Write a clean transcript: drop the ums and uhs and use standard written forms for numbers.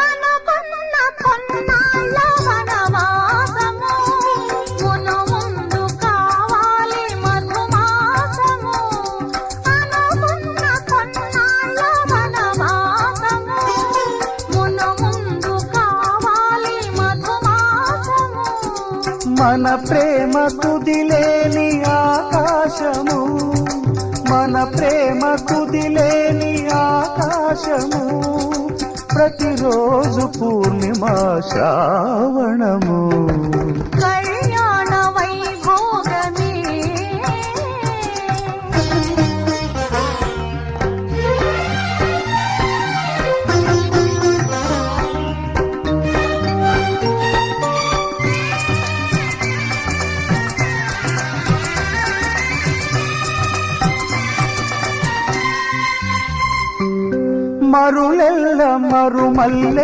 అనుకున్న కొన్నాళ్ళ వనవాసము మును ముందు కావాలి మధుమాసము. అనుకున్న కొన్నాళ్ళ వనవాసము మును ముందు కావాలి మధుమాసము. మన ప్రేమ కుదిలేని ఆకాశము, మన ప్రేమ కుదిలేని ఆకాశము, ప్రతిరోజు పూర్ణిమ శ్రావణము. కళ్యాణ వైభోగమే మరులెల్ల మరుమల్లె